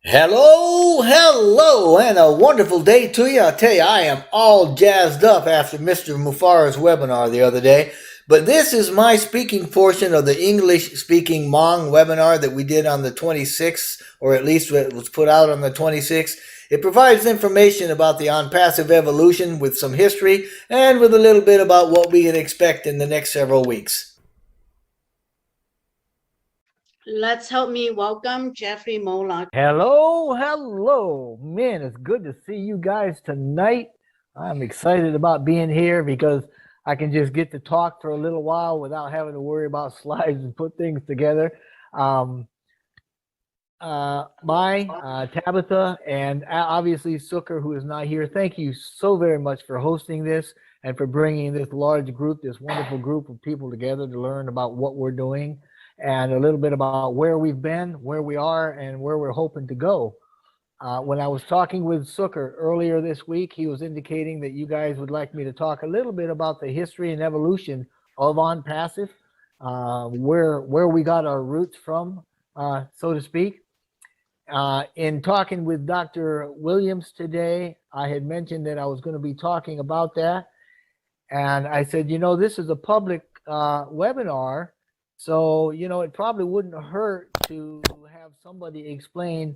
Hello, and a wonderful day to you. I tell you, I am all jazzed up after Mr. Mufara's webinar the other day. But this is my speaking portion of the English speaking Hmong webinar that we did on the 26th, or at least it was put out on the 26th. It provides information about the on-passive evolution with some history and with a little bit about what we can expect in the next several weeks. Let's help me welcome Jeffrey Morlock. Hello. Man, it's good to see you guys tonight. I'm excited about being here because I can just get to talk for a little while without having to worry about slides and put things together. Tabitha and obviously Sooker, who is not here, thank you so very much for hosting this and for bringing this large group, this wonderful group of people together to learn about what we're doing and a little bit about where we've been, where we are, and where we're hoping to go. When I was talking with Sooker earlier this week, he was indicating that you guys would like me to talk a little bit about the history and evolution of ONPASSIVE, where we got our roots from, so to speak. In talking with Dr. Williams today, I had mentioned that I was going to be talking about that. And I said, this is a public webinar. So, it probably wouldn't hurt to have somebody explain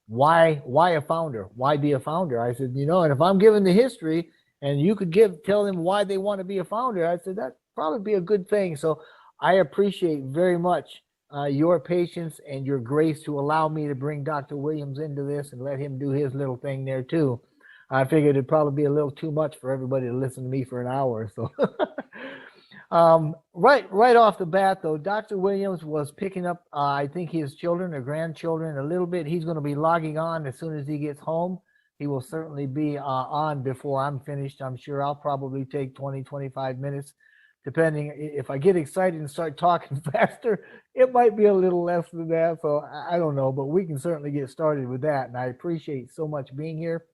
why a founder, why be a founder. I said, and if I'm giving the history and you could tell them why they want to be a founder, I said, that'd probably be a good thing. So I appreciate very much your patience and your grace to allow me to bring Dr. Williams into this and let him do his little thing there too. I figured it'd probably be a little too much for everybody to listen to me for an hour. So right off the bat, though, Dr. Williams was picking up, I think, his children or grandchildren a little bit. He's going to be logging on as soon as he gets home. He will certainly be on before I'm finished. I'm sure I'll probably take 20, 25 minutes, depending. If I get excited and start talking faster, it might be a little less than that. So I don't know, but we can certainly get started with that. And I appreciate so much being here.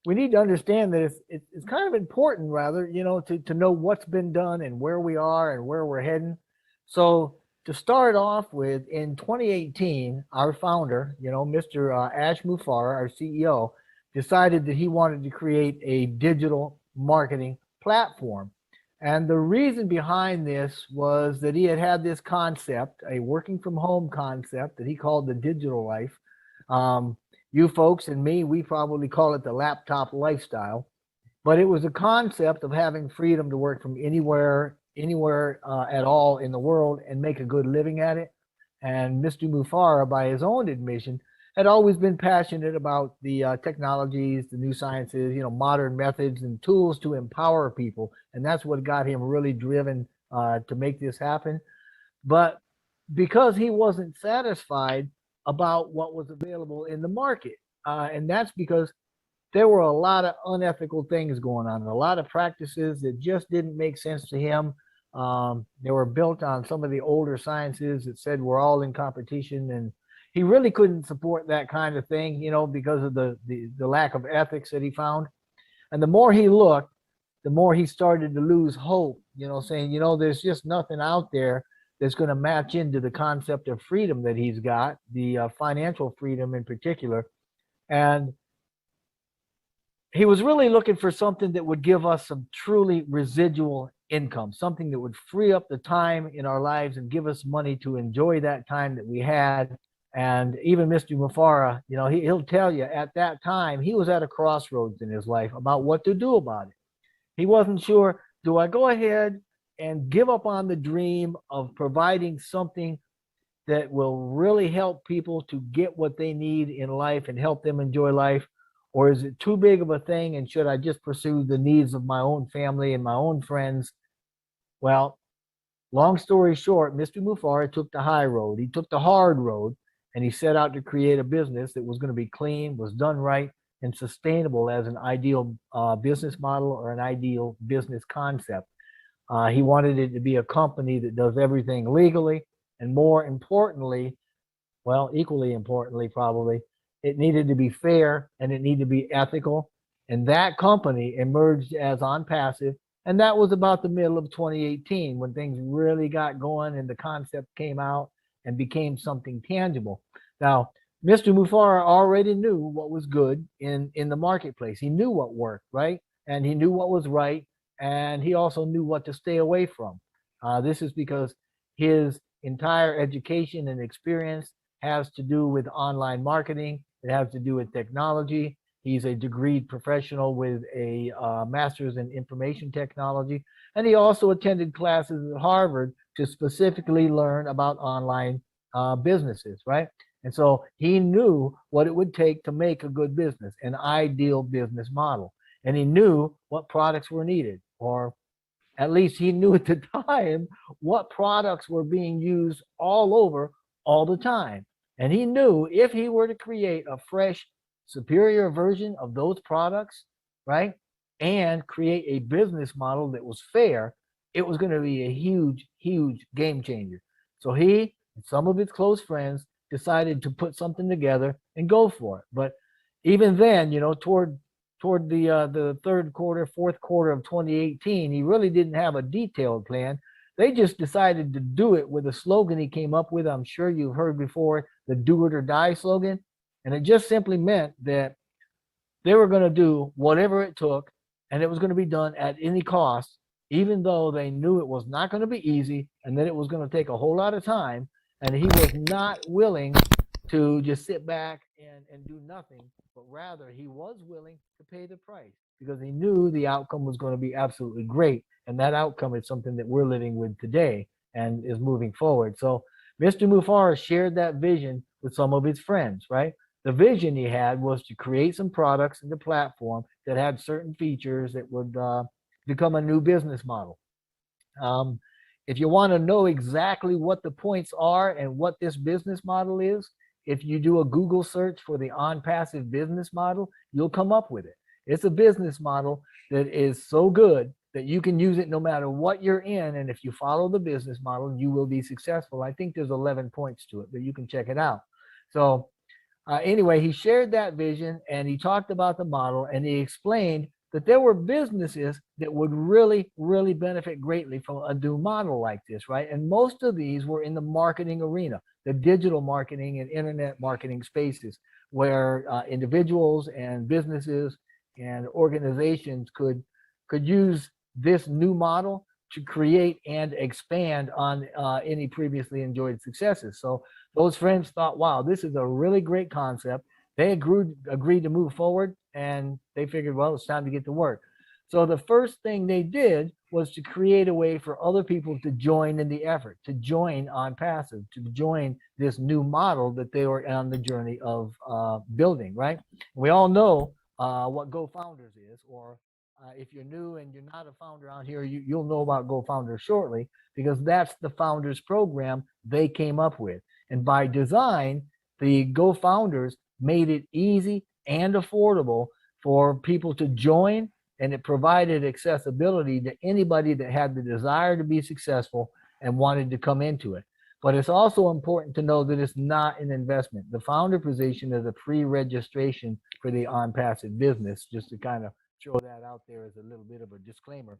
We need to understand that it's kind of important, rather, to know what's been done and where we are and where we're heading. So to start off with, in 2018, our founder, Mr. Ash Mufara, our CEO, decided that he wanted to create a digital marketing platform. And the reason behind this was that he had this concept, a working from home concept that he called the digital life. You folks and me, we probably call it the laptop lifestyle, but it was a concept of having freedom to work from anywhere at all in the world and make a good living at it. And Mr. Mufara, by his own admission, had always been passionate about the technologies, the new sciences, modern methods and tools to empower people. And that's what got him really driven to make this happen. But because he wasn't satisfied about what was available in the market. And that's because there were a lot of unethical things going on, a lot of practices that just didn't make sense to him. They were built on some of the older sciences that said we're all in competition. And he really couldn't support that kind of thing, because of the lack of ethics that he found. And the more he looked, the more he started to lose hope, saying, there's just nothing out there that's going to match into the concept of freedom that he's got, the financial freedom in particular. And he was really looking for something that would give us some truly residual income, something that would free up the time in our lives and give us money to enjoy that time that we had. And even Mr. Mufara, he'll tell you at that time, he was at a crossroads in his life about what to do about it. He wasn't sure, do I go ahead and give up on the dream of providing something that will really help people to get what they need in life and help them enjoy life? Or is it too big of a thing, and should I just pursue the needs of my own family and my own friends? Well, long story short, Mr. Mufara took the high road. He took the hard road, and he set out to create a business that was going to be clean, was done right, and sustainable as an ideal business model or an ideal business concept. He wanted it to be a company that does everything legally, and more importantly, well, equally importantly, probably, it needed to be fair and it needed to be ethical. And that company emerged as ONPASSIVE. And that was about the middle of 2018 when things really got going and the concept came out and became something tangible. Now, Mr. Mufara already knew what was good in the marketplace. He knew what worked, right? And he knew what was right. And he also knew what to stay away from. This is because his entire education and experience has to do with online marketing. It has to do with technology. He's a degreed professional with a master's in information technology. And he also attended classes at Harvard to specifically learn about online businesses, right? And so he knew what it would take to make a good business, an ideal business model. And he knew what products were needed, or at least he knew at the time what products were being used all over all the time. And he knew if he were to create a fresh, superior version of those products, right, and create a business model that was fair, it was going to be a huge, huge game changer. So he and some of his close friends decided to put something together and go for it. But even then, toward the third quarter, fourth quarter of 2018, he really didn't have a detailed plan. They just decided to do it with a slogan he came up with. I'm sure you've heard before, the do it or die slogan. And it just simply meant that they were going to do whatever it took, and it was going to be done at any cost, even though they knew it was not going to be easy and that it was going to take a whole lot of time. And he was not willing to just sit back and do nothing, but rather he was willing to pay the price because he knew the outcome was going to be absolutely great. And that outcome is something that we're living with today and is moving forward. So Mr. Mufara shared that vision with some of his friends, right? The vision he had was to create some products in the platform that had certain features that would become a new business model. Um, if you want to know exactly what the points are and what this business model is, if you do a Google search for the ONPASSIVE business model, you'll come up with it. It's a business model that is so good that you can use it no matter what you're in. And if you follow the business model, you will be successful. I think there's 11 points to it, but you can check it out. So anyway, he shared that vision and he talked about the model and he explained that there were businesses that would really, really benefit greatly from a new model like this, right? And most of these were in the marketing arena, the digital marketing and internet marketing spaces, where individuals and businesses and organizations could use this new model to create and expand on any previously enjoyed successes. So those friends thought, wow, this is a really great concept. They agreed to move forward, and they figured, well, it's time to get to work. So the first thing they did was to create a way for other people to join in the effort, to join ONPASSIVE, to join this new model that they were on the journey of building, right? We all know what GoFounders is, or if you're new and you're not a founder out here, you'll know about GoFounders shortly, because that's the founders program they came up with. And by design, the GoFounders made it easy and affordable for people to join, and it provided accessibility to anybody that had the desire to be successful and wanted to come into it. But it's also important to know that it's not an investment. The founder position is a pre-registration for the ONPASSIVE business, just to kind of throw that out there as a little bit of a disclaimer.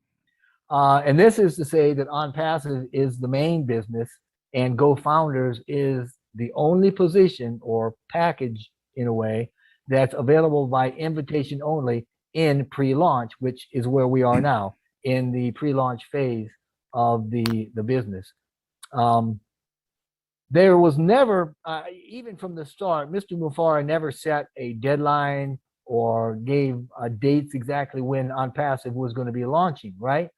And this is to say that ONPASSIVE is the main business and GoFounders is the only position or package in a way that's available by invitation only in pre-launch, which is where we are now in the pre-launch phase of the business. There was never, even from the start, Mr. Mufara never set a deadline or gave dates exactly when ONPASSIVE was going to be launching, right?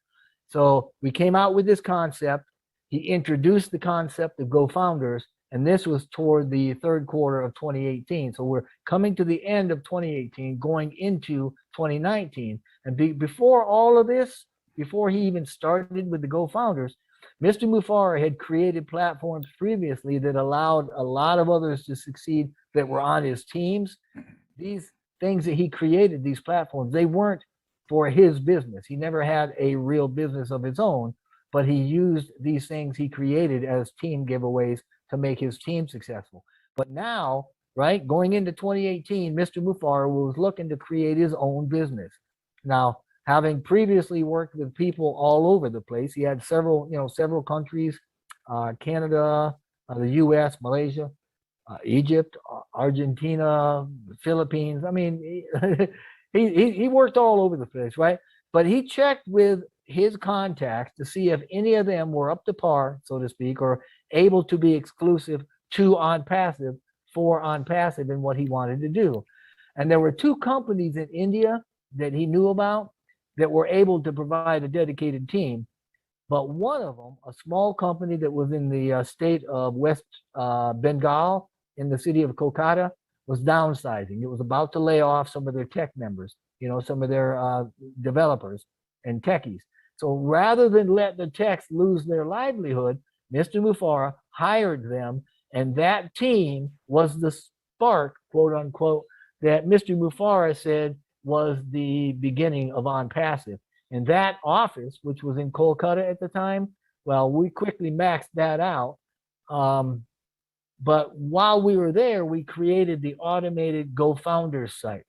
So we came out with this concept. He introduced the concept of GoFounders, and this was toward the third quarter of 2018. So we're coming to the end of 2018, going into 2019. And before all of this, before he even started with the GoFounders, Mr. Mufara had created platforms previously that allowed a lot of others to succeed that were on his teams. These things that he created, these platforms, they weren't for his business. He never had a real business of his own, but he used these things he created as team giveaways to make his team successful. But now, right, going into 2018, Mr. Mufara was looking to create his own business. Now, having previously worked with people all over the place, he had several countries, Canada, the U.S., Malaysia, Egypt, Argentina, Philippines. I mean, he worked all over the place, right? But he checked with his contacts to see if any of them were up to par, so to speak, or able to be exclusive to ONPASSIVE for ONPASSIVE and what he wanted to do. And there were two companies in India that he knew about that were able to provide a dedicated team. But one of them, a small company that was in the state of West Bengal in the city of Kolkata, was downsizing. It was about to lay off some of their tech members, some of their developers and techies. So rather than let the techs lose their livelihood, Mr. Mufara hired them, and that team was the spark, quote unquote, that Mr. Mufara said was the beginning of ONPASSIVE. And that office, which was in Kolkata at the time, well, we quickly maxed that out. But while we were there, we created the automated Go Founders site.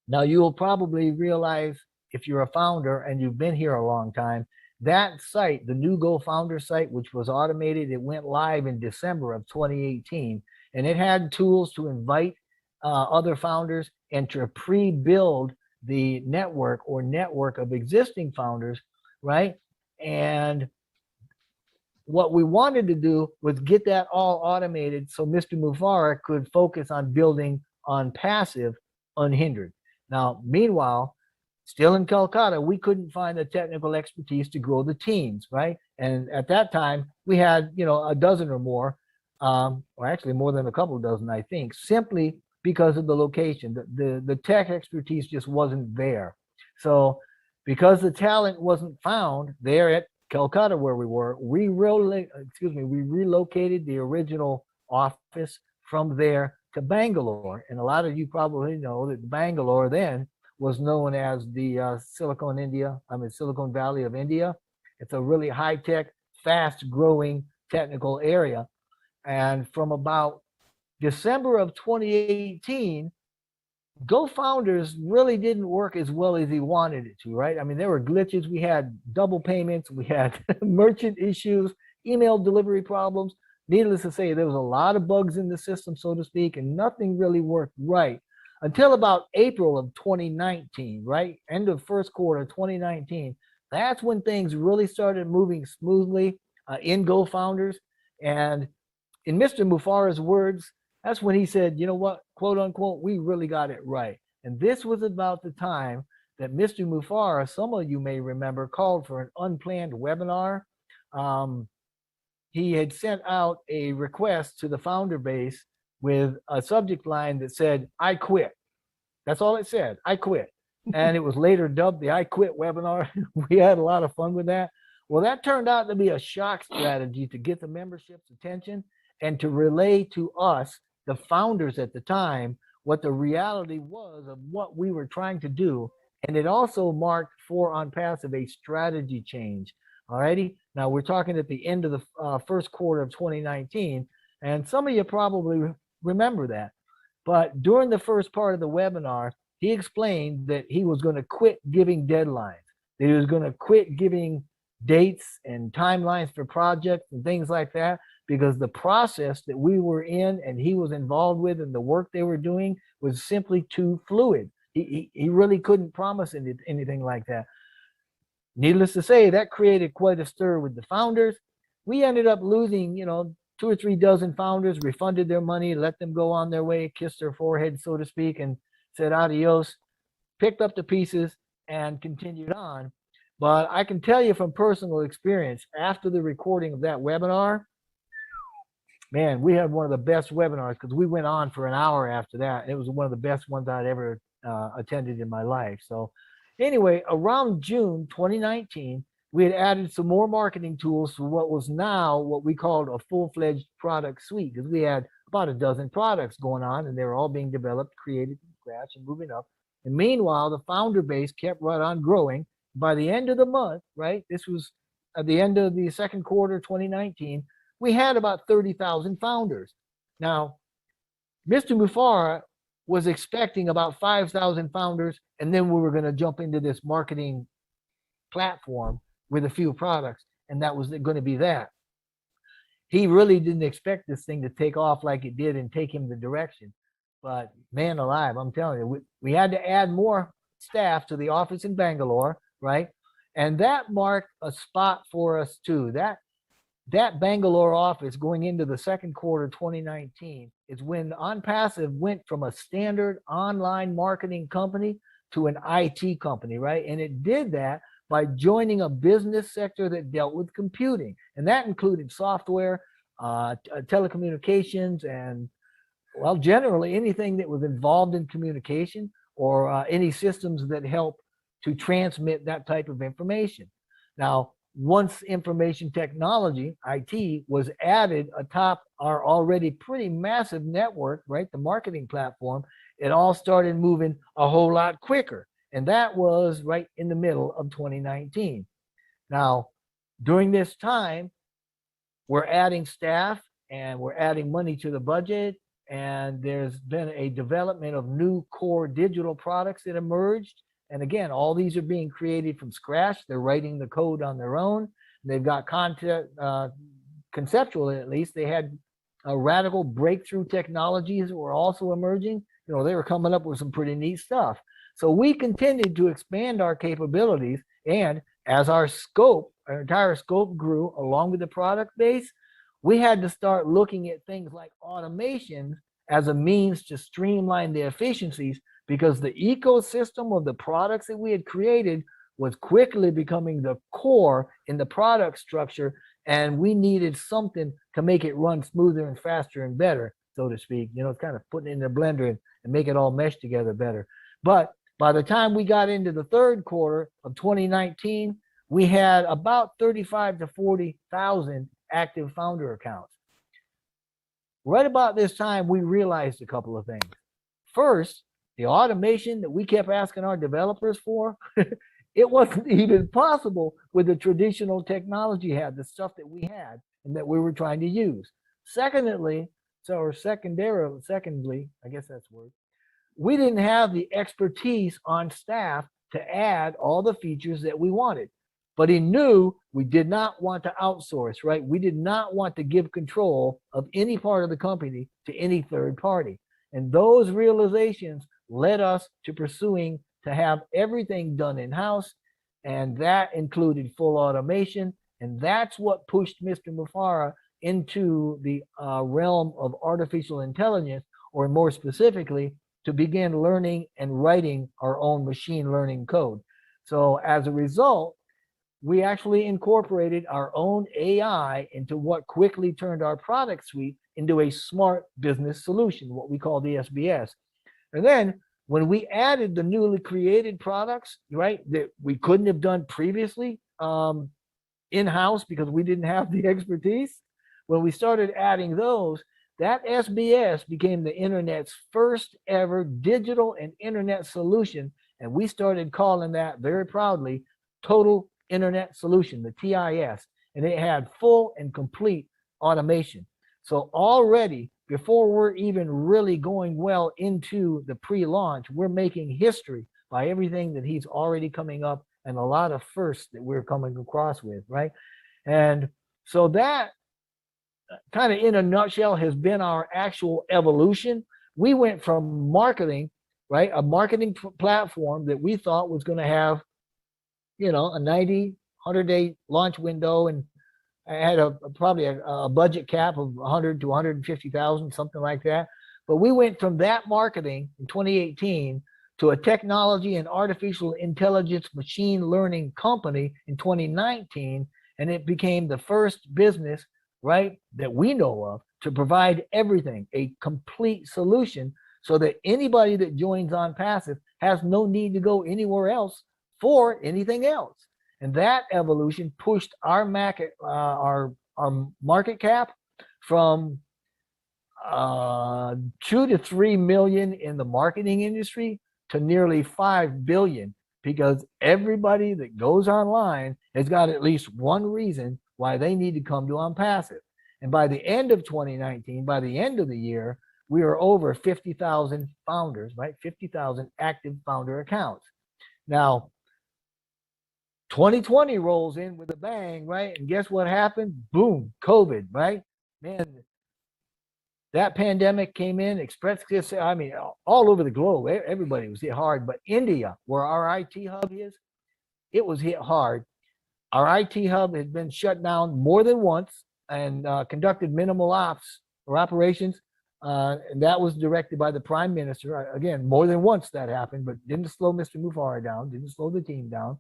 Now, you will probably realize if you're a founder and you've been here a long time, that site, the new Go Founders site, which was automated, it went live in December of 2018. And it had tools to invite other founders and to pre-build the network of existing founders, right? And what we wanted to do was get that all automated so Mr. Mufara could focus on building ONPASSIVE unhindered. Now, meanwhile, still in Calcutta, we couldn't find the technical expertise to grow the teams, right? And at that time, we had, a dozen or more, or actually more than a couple of dozen, I think, simply because of the location. The tech expertise just wasn't there. So because the talent wasn't found there at Calcutta where we were, we relocated the original office from there to Bangalore. And a lot of you probably know that Bangalore then was known as the Silicon Valley of India. It's a really high-tech, fast-growing technical area. And from about December of 2018, Go Founders really didn't work as well as he wanted it to, right? I mean, there were glitches. We had double payments. We had merchant issues, email delivery problems. Needless to say, there was a lot of bugs in the system, so to speak, and nothing really worked right until about April of 2019, right? End of first quarter 2019. That's when things really started moving smoothly in Go Founders. And in Mr. Mufara's words, that's when he said, you know what, quote unquote, we really got it right. And this was about the time that Mr. Mufara, some of you may remember, called for an unplanned webinar. He had sent out a request to the founder base with a subject line that said, I quit. That's all it said, I quit. And it was later dubbed the I Quit webinar. We had a lot of fun with that. Well, that turned out to be a shock strategy to get the membership's attention and to relay to us, the founders at the time, what the reality was of what we were trying to do. And it also marked for ONPASSIVE a strategy change. Alrighty. Now we're talking at the end of the first quarter of 2019, and some of you probably remember that. But during the first part of the webinar, he explained that he was going to quit giving deadlines, that he was going to quit giving dates and timelines for projects and things like that, because the process that we were in and he was involved with and the work they were doing was simply too fluid. He really couldn't promise anything like that. Needless to say, that created quite a stir with the founders. We ended up losing, 2 or 3 dozen founders, refunded their money, let them go on their way, kissed their forehead, so to speak, and said adios, picked up the pieces and continued on. But I can tell you from personal experience, after the recording of that webinar, man, we had one of the best webinars because we went on for an hour after that. It was one of the best ones I'd ever attended in my life. So anyway, around June 2019, we had added some more marketing tools to what was now what we called a full-fledged product suite, because we had about a dozen products going on and they were all being developed, created from scratch and moving up. And meanwhile, the founder base kept right on growing. By the end of the month, right, this was at the end of the second quarter 2019, we had about 30,000 founders. Now, Mr. Mufara was expecting about 5,000 founders, and then we were going to jump into this marketing platform with a few products, and that was going to be that. He really didn't expect this thing to take off like it did and take him the direction. But man alive, I'm telling you, we had to add more staff to the office in Bangalore, right? And that marked a spot for us too. That Bangalore office going into the second quarter 2019 is when OnPassive went from a standard online marketing company to an IT company, right? And it did that by joining a business sector that dealt with computing. And that included software, telecommunications, and, well, generally anything that was involved in communication or any systems that help to transmit that type of information. Now, once information technology, IT, was added atop our already pretty massive network, right, the marketing platform, it all started moving a whole lot quicker. And that was right in the middle of 2019. Now, during this time, we're adding staff and we're adding money to the budget. And there's been a development of new core digital products that emerged. And again, all these are being created from scratch. They're writing the code on their own. They've got content, conceptually at least, they had radical breakthrough technologies that were also emerging. You know, they were coming up with some pretty neat stuff. So we continued to expand our capabilities. And as our entire scope grew along with the product base, we had to start looking at things like automation as a means to streamline the efficiencies, because the ecosystem of the products that we had created was quickly becoming the core in the product structure, and we needed something to make it run smoother and faster and better, so to speak. You know, it's kind of putting it in the blender and make it all mesh together better. But by the time we got into the third quarter of 2019, we had about 35 to 40,000 active founder accounts. Right about this time, we realized a couple of things. First, the automation that we kept asking our developers for, it wasn't even possible with the traditional technology had, the stuff that we had and that we were trying to use. Secondly, I guess that's the word, we didn't have the expertise on staff to add all the features that we wanted. But he knew we did not want to outsource, right? We did not want to give control of any part of the company to any third party. And those realizations led us to pursuing to have everything done in-house, and that included full automation. And that's what pushed Mr. Mufara into the realm of artificial intelligence, or more specifically, to begin learning and writing our own machine learning code. So as a result, we actually incorporated our own AI into what quickly turned our product suite into a smart business solution, what we call the SBS. And then when we added the newly created products, right, that we couldn't have done previously in-house because we didn't have the expertise, when we started adding those, that SBS became the internet's first ever digital and internet solution. And we started calling that very proudly Total Internet Solution, the TIS, and it had full and complete automation. So already, before we're even really going well into the pre-launch, we're making history by everything that he's already coming up and a lot of firsts that we're coming across with, right? And so that kind of in a nutshell has been our actual evolution. We went from marketing, right, a marketing platform that we thought was going to have, you know, a 90, 100-day launch window, and I had probably a budget cap of 100 to 150,000, something like that. But we went from that marketing in 2018 to a technology and artificial intelligence machine learning company in 2019, and it became the first business, right, that we know of to provide everything, a complete solution, so that anybody that joins OnPassive has no need to go anywhere else for anything else. And that evolution pushed our market cap from 2 to 3 million in the marketing industry to nearly 5 billion, because everybody that goes online has got at least one reason why they need to come to OnPassive. And by the end of 2019, by the end of the year, we are over 50,000 founders, right? 50,000 active founder accounts. Now, 2020 rolls in with a bang, right? And guess what happened? Boom, COVID, right? Man, that pandemic came in, I mean, all over the globe, everybody was hit hard. But India, where our IT hub is, it was hit hard. Our IT hub has been shut down more than once and conducted minimal ops or operations. And that was directed by the prime minister. Again, more than once that happened, but didn't slow Mr. Mufara down, didn't slow the team down.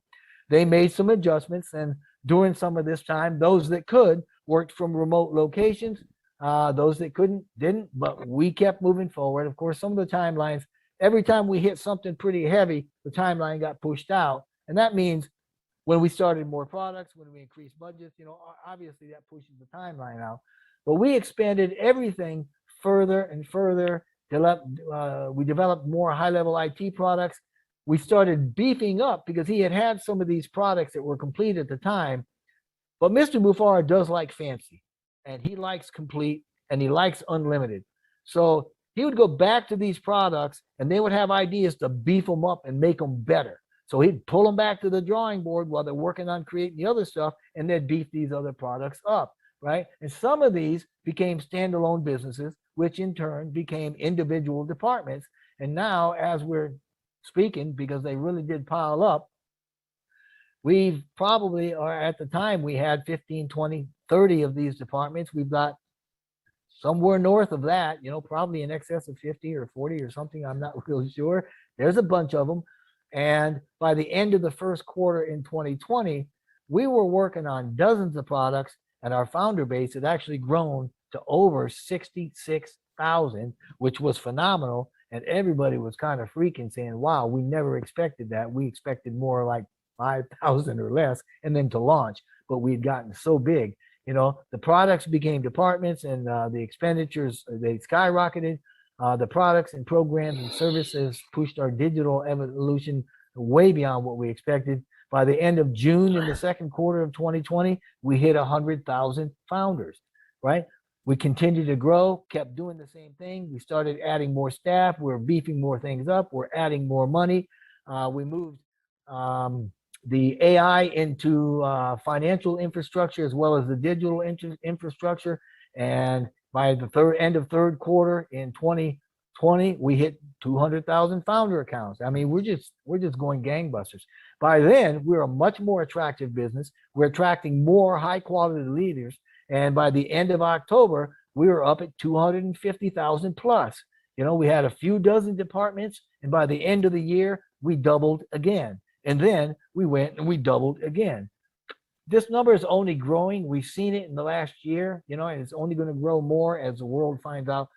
They made some adjustments, and during some of this time, those that could worked from remote locations. Those that couldn't didn't, but we kept moving forward. Of course, some of the timelines, every time we hit something pretty heavy, the timeline got pushed out. And that means when we started more products, when we increased budgets, obviously that pushes the timeline out. But we expanded everything further and further. We developed more high-level IT products. We started beefing up because he had some of these products that were complete at the time. But Mr. Mufara does like fancy, and he likes complete, and he likes unlimited. So he would go back to these products, and they would have ideas to beef them up and make them better. So he'd pull them back to the drawing board while they're working on creating the other stuff, and they'd beef these other products up, right? And some of these became standalone businesses, which in turn became individual departments. And now, as we're speaking, because they really did pile up, we've probably, or at the time, we had 15, 20, 30 of these departments. We've got somewhere north of that, probably in excess of 50 or 40 or something. I'm not really sure. There's a bunch of them. And by the end of the first quarter in 2020, we were working on dozens of products, and our founder base had actually grown to over 66,000, which was phenomenal. And everybody was kind of freaking saying, wow, we never expected that. We expected more like 5,000 or less, and then to launch. But we'd gotten so big, the products became departments, and the expenditures, they skyrocketed. The products and programs and services pushed our digital evolution way beyond what we expected. By the end of June in the second quarter of 2020, we hit 100,000 founders, right? We continued to grow, kept doing the same thing. We started adding more staff. We're beefing more things up. We're adding more money. We moved the AI into financial infrastructure as well as the digital infrastructure. And by the end of third quarter in 2020, we hit 200,000 founder accounts. I mean, we're just going gangbusters. By then, we're a much more attractive business. We're attracting more high quality leaders. And by the end of October, we were up at 250,000 plus. We had a few dozen departments, and by the end of the year, we doubled again. And then we went and we doubled again. This number is only growing. We've seen it in the last year, and it's only going to grow more as the world finds out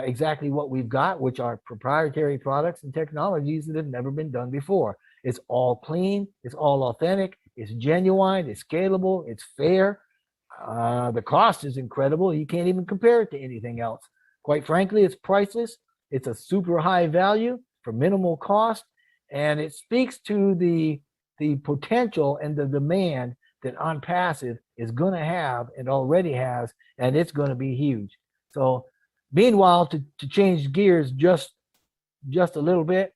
exactly what we've got, which are proprietary products and technologies that have never been done before. It's all clean. It's all authentic. It's genuine. It's scalable. It's fair. The cost is incredible. You can't even compare it to anything else. Quite frankly, it's priceless. It's a super high value for minimal cost, and it speaks to the potential and the demand that ONPASSIVE is going to have and already has, and it's going to be huge. So meanwhile, to change gears just a little bit,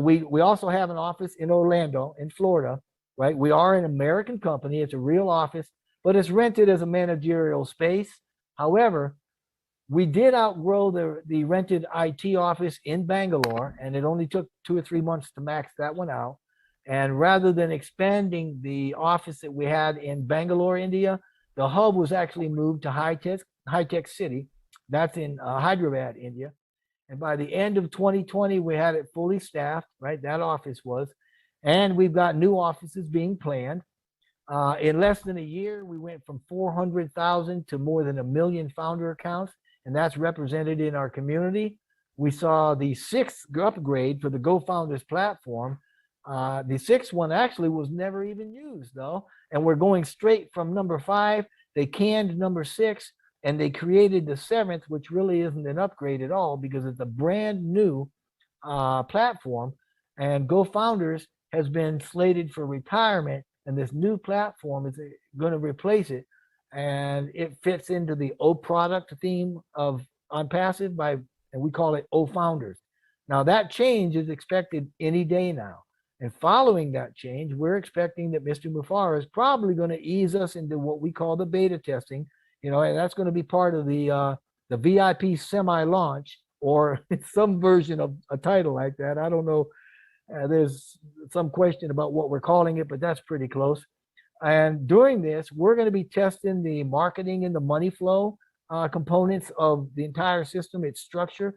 we also have an office in Orlando, in Florida, right? We are an American company. It's a real office, but it's rented as a managerial space. However, we did outgrow the rented IT office in Bangalore, and it only took 2 or 3 months to max that one out. And rather than expanding the office that we had in Bangalore, India, the hub was actually moved to High Tech City. That's in Hyderabad, India. And by the end of 2020, we had it fully staffed, right? That office was. And we've got new offices being planned. In less than a year, we went from 400,000 to more than 1 million founder accounts, and that's represented in our community. We saw the 6th upgrade for the GoFounders platform. The 6th one actually was never even used, though, and we're going straight from number 5. They canned number 6, and they created the 7th, which really isn't an upgrade at all because it's a brand new platform, and GoFounders has been slated for retirement, and this new platform is going to replace it, and it fits into the O product theme of ONPASSIVE and we call it O Founders. Now that change is expected any day now. And following that change, we're expecting that Mr. Mufara is probably going to ease us into what we call the beta testing, and that's going to be part of the the VIP semi-launch, or some version of a title like that. I don't know. There's some question about what we're calling it, but that's pretty close. And during this, we're going to be testing the marketing and the money flow components of the entire system, its structure.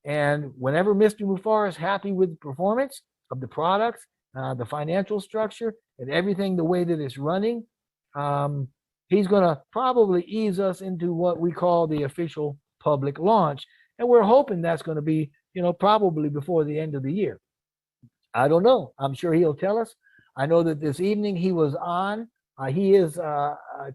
And whenever Mr. Mufar is happy with the performance of the products, the financial structure, and everything the way that it's running, he's going to probably ease us into what we call the official public launch. And we're hoping that's going to be, probably before the end of the year. I don't know. I'm sure he'll tell us. I know that this evening he was on. He is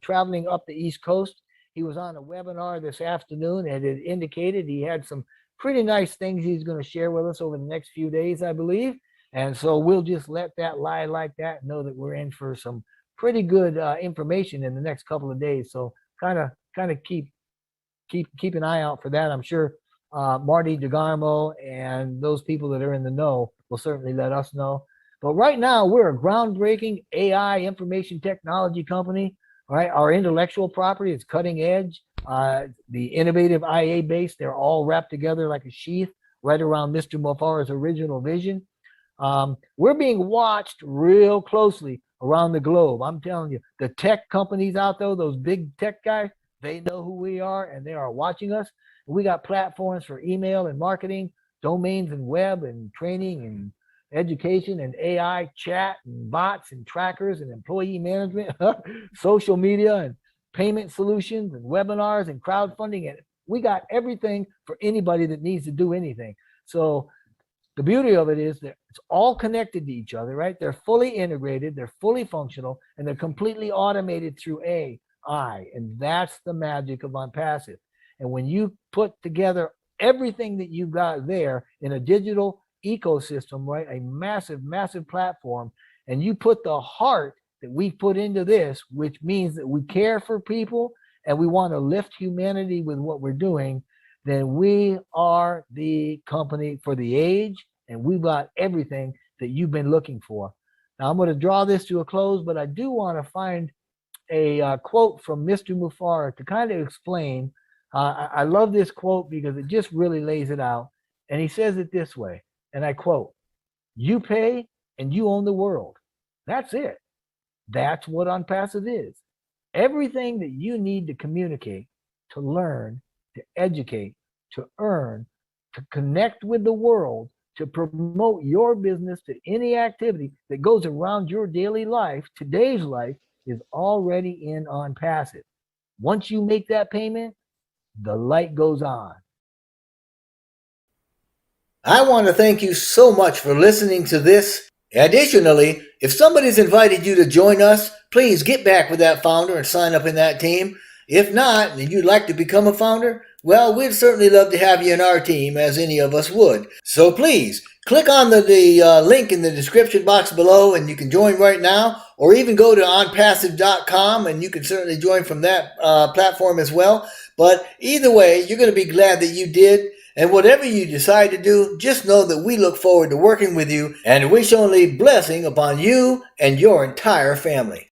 traveling up the East Coast. He was on a webinar this afternoon, and it indicated he had some pretty nice things he's going to share with us over the next few days, I believe. And so we'll just let that lie like that and know that we're in for some pretty good information in the next couple of days. So kind of keep an eye out for that. I'm sure Marty DeGarmo and those people that are in the know will certainly let us know. But right now, we're a groundbreaking AI information technology company. All right, our intellectual property is cutting edge. The innovative IA base, they're all wrapped together like a sheath right around Mr. Mufar's original vision. We're being watched real closely around the globe. I'm telling you, the tech companies out there, those big tech guys, they know who we are and they are watching us. We got platforms for email and marketing, domains and web and training and education and AI chat and bots and trackers and employee management, social media and payment solutions and webinars and crowdfunding. And we got everything for anybody that needs to do anything. So the beauty of it is that it's all connected to each other, right? They're fully integrated, they're fully functional, and they're completely automated through AI. And that's the magic of ONPASSIVE. And when you put together everything that you've got there in a digital ecosystem, right? A massive, massive platform, and you put the heart that we put into this, which means that we care for people and we want to lift humanity with what we're doing, then we are the company for the age, and we've got everything that you've been looking for. Now, I'm going to draw this to a close, but I do want to find a quote from Mr. Mufar to kind of explain. I love this quote because it just really lays it out. And he says it this way, and I quote, "You pay and you own the world. That's it. That's what ONPASSIVE is. Everything that you need to communicate, to learn, to educate, to earn, to connect with the world, to promote your business, to any activity that goes around your daily life, today's life, is already in ONPASSIVE. Once you make that payment, the light goes on." I want to thank you so much for listening to this. Additionally, if somebody's invited you to join us, please get back with that founder and sign up in that team. If not, and you'd like to become a founder, well, we'd certainly love to have you in our team, as any of us would. So please, click on the link in the description box below and you can join right now, or even go to onpassive.com and you can certainly join from that platform as well. But either way, you're going to be glad that you did. And whatever you decide to do, just know that we look forward to working with you and wish only blessing upon you and your entire family.